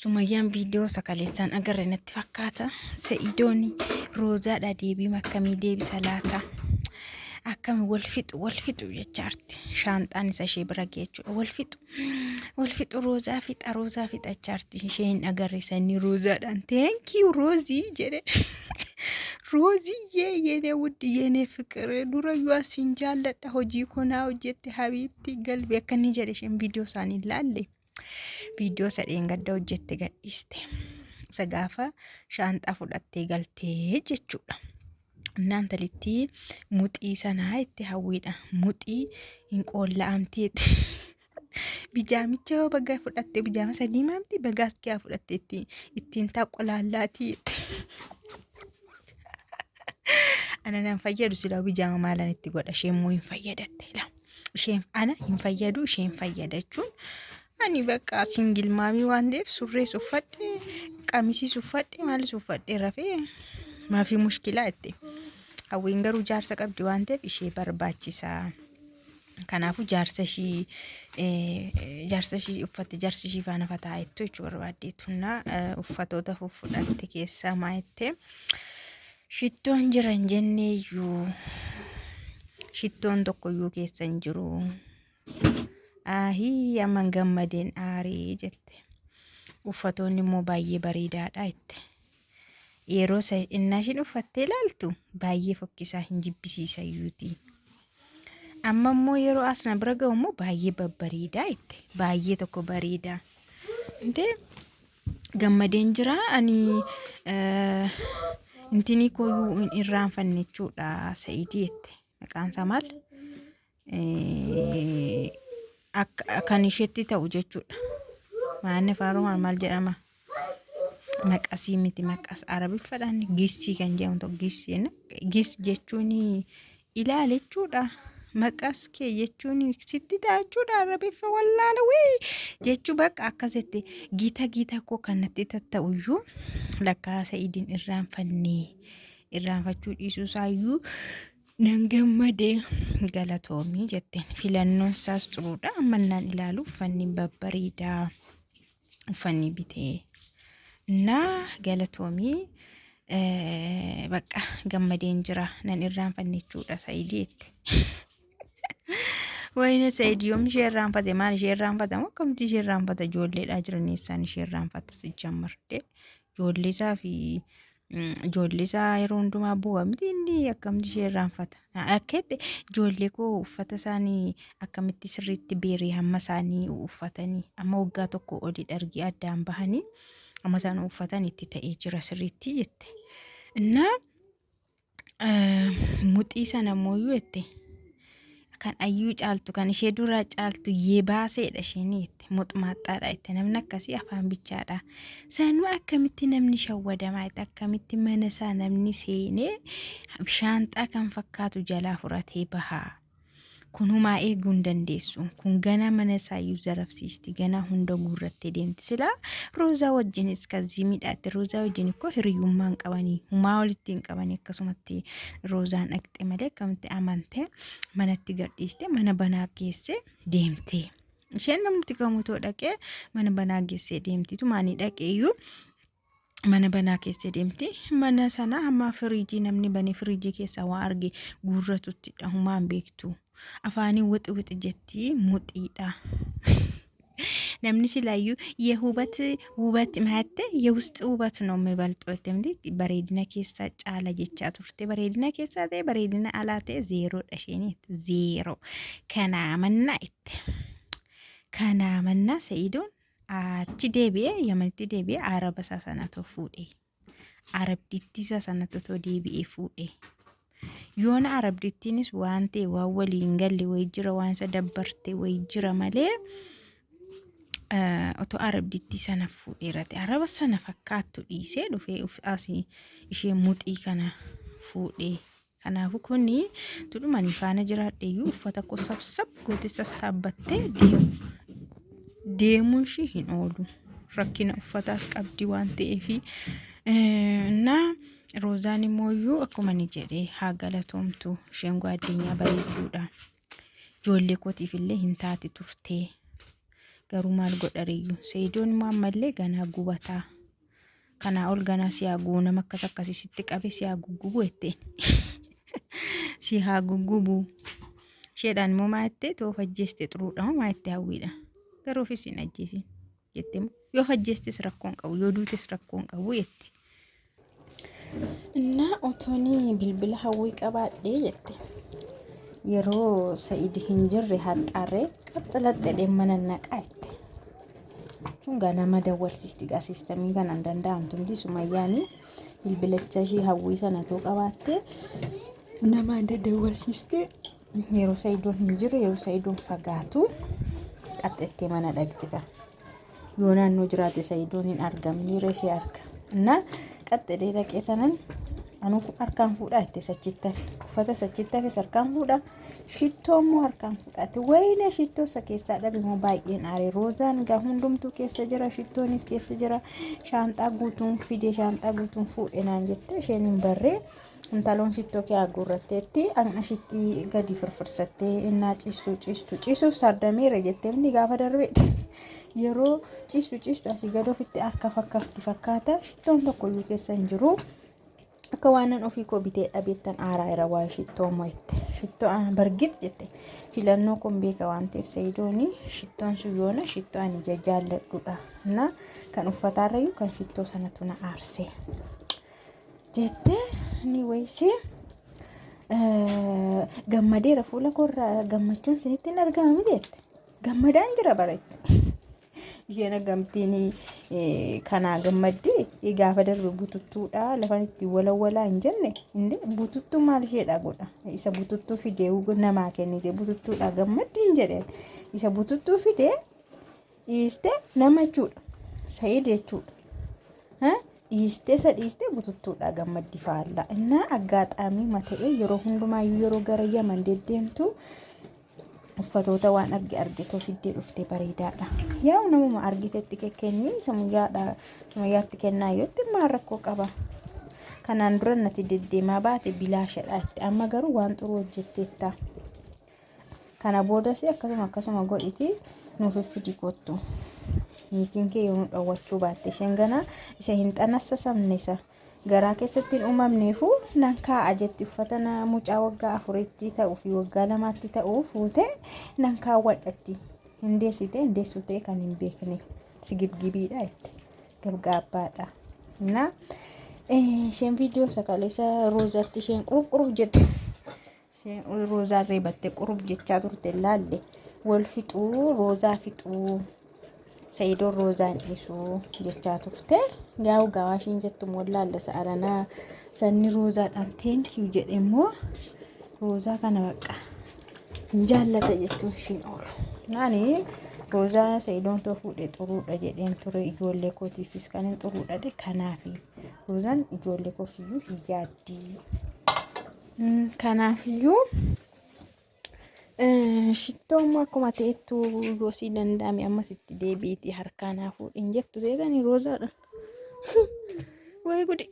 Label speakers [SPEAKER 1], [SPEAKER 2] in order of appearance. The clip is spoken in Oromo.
[SPEAKER 1] Sumayyaan viidiyoo sakaleessaan agarre natti fakkaata. Sa'iidoon Roozaadha deebii akkamii deebisa laata? Akkami wal fixu jechaarti. Shaanxaan isa ishee bira geechuudha. Wal fixu Roozaa fixa jechaarti. Isheen agarre sanii Roozaadhaan thank you Roozii jedhe. Roozii የኔ ውድ የኔ ፍቅር ዱረዩ አሲን ጃለዳ ሆጂ ኮና ሆጀት ሀቢብቲ ገልቢ አከኒ ጀደሽን ቪዲዮ ሳኒ ላለ ቪዲዮ ሰደን ገዳ ሆጀት ገዲስቴ ሰጋፋ ሻንጣ ፉዳቴ ገልቴ ጀቹዳ እናንተ ልቲ ሙጢ ሰና አይቴ ሀዊዳ ሙጢ እንቆላ አምቴት ቢጃሚቾ በጋ ፉዳቴ ቢጃማ ሰዲማምቲ በጋስኪያ ፉዳቴ ኢቲን ታቆላላቲ أنا نفيدو سلا بيجامة مالا نتقول أشياء مو ينفيدت لا شيء أنا ينفيدو شيء ينفيدتشون أني بقى سنجل مامي واندف سوري سوفت قميصي سوفت مال سوفت رفي ما في مشكلة أو ينقروا جارسة قبل واندف شيء برباچي سا كنافو جارسة شي أفت جارسة شي فانا فتايتو يشور باديتونا أفتو دفو فلانتي كيسا مايتي Shittoon jiran jenneeyyuu shittoon tokkoyyuu keessan jiru. Ahii amman gammadeen aarii jette. Uffatoonni immoo baay'ee bareedaadha jette. Yeroo innashin uffattee ilaaltu baay'ee fokkisaa hin jibbisiisayyuuti. Amma immoo yeroo asna bira ga'u immoo baay'ee babbareedaa jette. Baay'ee tokko bareedaa. Indee gammadeen jira ani intini koyu irraan fannichuudha Sa'iidiitti maqaan isaa maal akkan isheetti ta'u jechuudha maanne faarumaan maal jedhama maqasii miti maqas arabiffadhaan gisii kan jedhamu tokko gis jechuun ilaalechuudha maqas kee jechuun sitti taachuudha arabiffa wallaala wii jechuu bakka akkasitti gita koo kanatti tatta'uyyuu lakkaa Sa'iidiin irraanfachuu dhiisuu isaayyuu nan gammadee galatoomii jetteen filannoon isaas xuruudha mannaan ilaalu uffanni babbareedaa uffanni bitee naa galatoomii bakka gammadeen jira nan irraanfannichuudha Sa'iidiitti. Wayne Sa'iidiyoom sheerraanfate maal sheerraanfatamu akkamti sheerraanfata ijoolleedha jiraneessaan sheerraanfata si jammarde ijoolleesaa fi ijoolleesaa yeroo hundumaa bu'a miti inni akkamti sheerraanfata akkeetti ijoollee koo uffata isaanii akkamitti sirriitti beeree hamma isaanii uffatanii amma waggaa tokko olii dhargii addaan bahanii amma isaan uffatan itti ta'ee jira sirriitti jette innaa muxii sana mooyyuu jette kan ayyuu caaltu kan ishee dura caaltu yebaaseedha isheeneetti muxmaaxaadha itti namni akkasii afaan bichaadha sanuu akkamitti namni shawwadamaa itti akkamitti mana isaa namni seenee shaanxaa kan fakkaatu jalaa furatee bahaa kunumaa eeguu hin dandeessu kun gana mana isaayyuu zarafsiisti gana hunda guurrattee deemti silaa Roozaa wajjinis kazii midhaatti Roozaa wajjin ikkoo hiriyummaan qabanii humaa walitti hin qabanii akkasumatti Roozaan dhaqxe malee akkamitti amantee manatti gadhiiste mana banaa geesse deemte isheen namti kamutoo dhaqee mana banaa geesse deemtitu maanii dhaqeeyyuu mana banaa keessa deemti mana sana hamma firiijii namni bane firiijii keessa waan arge guurratutti humaan beektu afaanii wixi jetti muxiidha namni silaayyu የውበት ማለት የውስጥ ውበት ነው የሚበልጠው እንዴ በሬድና ኬሳ ጫላ ጀቻ turte በሬድና ኬሳ ተ በሬድና አላተ ዜሮ ደሽኔት ዜሮ ከናመና ሰይዶን achi deebi'ee yamanitti deebi'ee araba isaa sanatu fuudhe arabditti isaa sanatu deebi'ee fuudhe yoona arabdittiinis waan ta'e waan waliin galle way jira waan isa dabbarte way jira malee otoo arabditti sana fuudheerate araba sana fakkaattu dhiisee dhufee asii ishee muxii kana fuudhe kanaafu kuni tudhumanii faana jiraadheeyyuu uffata koo sabsab goote sassaabbattee deemuun ishee hin oolu rakkina uffataas qabdi waan ta'eefi na Roozaan immoo akkuma ni jedhee haa galatoomtu isheen addunyaa bareedduudha ijoollee kootiif illee hin taati turte garuu maal godhariyyuu Sayidoon immoo ammallee ganaa gubataa kanaa ol ganaa si haa guunama akkas akkasii sitti qabe si haa guggubu jetteen si haa guggubu isheedhaan immoo maa jettee too fajjeeste xuruudha moo maa jettee hawwiidha garuu ofis hin ajjeesin jettee yoo fajjeestes rakkoon qabu yoo duutes rakkoon qabu jette. እና otoonii bilbila hawwii qabaadhee jette yeroo Sa'iid hin jirre haxaarree qaxxalaxxee deemana naqaa jette. Chunga nama dawwalsiisti gaa siistamii kanaan danda'amtumti Sumayyaanii bilbilacha ishee hawwii sana too qabaattee nama dawwalsiiste yeroo Sa'iidoon hin jirre yeroo Sa'iidoon fagaatu qaxxattee mana dhaqxe. Yoo naannoo jiraate Sa'iidoon hin argamne yeroo ishee arga. እና qaxxadee dhaqee tanan anuuf harkaan fuudhaa itti sachittaaf uffata sachittaaf harkaan fuudhaa shittoo immoo harkaan fuudhaati wayne shittoo isa keessaa dhabe immoo baay'een aare roozaan gaa hundumtuu keessa jira shittoonis keessa jira shaanxaa guutuun fide shaanxaa guutuun fuudhe naan jette isheen hin barree intaloon shittoo kee agurratteetti anna shitti gadi firfirsattee innaa ciisuuf sardameera jettee miti gaafa darbeeti yeroo ciistu asii gad ofitti harka fakkaata shittoon tokko iyyuu keessa hin jiru akka waanan ofii koo bitee dhabeettan aaraa irra waa shittoo mo'ette shittoo bargit jette filannoo kun beeka waan ta'eef Sayidooni shittoon sun yoona shittoo ani jaalladhudha na kan uffataarrayyuu kan shittoo sanatu na aarse jette ni waysi gammadeera fuula korraa gammachuun sinitti hin argama miti jette gammadaan jira barette. Isheen gamtiin kanaa gammaddee gaafa darbe bututtuudha lafan itti walawalaa hin jenne inde bututtuu maal isheedha godha isa bututtuu fidee namaa kennite bututtuudha gammaddii hin jedhe isa bututtuu fidee dhiiste nama jechuudha Sa'iid jechuudha dhiiste bututtuudha gammaddi faallaa innaa aggaaxaamii mata'ee yeroo hundumaayyuu yeroo gara Yaman deddeemtu uffatoota waan argitoo fiddee dhuftee bareedaadha. Yaa namuma argitetti kenni Sumayyaatti kennaa yootti maal rakkoo qaba. Kanaan dura natti deddeemaa baate bilaashadhaatti amma garuu waan xuruu hojjetteetta. Kana boodas akkasuma godhiti nuuf fidi kottu. Niitiin kee yoo dhawwachuu baatte isheen ganaa isa hin xanassasamne isa garaa keessatti hin uumamneefu nan kaa'a jetti uffata mucaa waggaa 4 ta'uu fi waggaa 2 ta'uu fuute nan kaawwadhatti hindeessu ta'e kan hin beekne sigibgibiidha jetti gabgaabbaadha. Na isheen viidiyoo sakaleessa roozaatti isheen qurub jette isheen roozaa reebatte qurub jechaa turte laalle wal fixuu roozaa fixuu Sayidoon roozaan dhiisuu jechaa turte gaa'u gawaashiin jettu mollaalla sa'aranaa sanni roozaadhaan teenkiyuu jedhe immoo roozaa kana baqa jaallata jechuun ishiin oolu. Naani roozaa Sayidoon too fuudhee xuruudha jedheen ture ijoollee kootiifis kan hin xuruudha kanaafi roozaan ijoollee koofiyyuu hin yaaddii kanaafiyyuu shittoo immoo akkuma ta'ettu yoo si danda'ame ammas itti deebiitii harkaan haa fuudhin jettu beekanii roozaadha. Wayi gudi.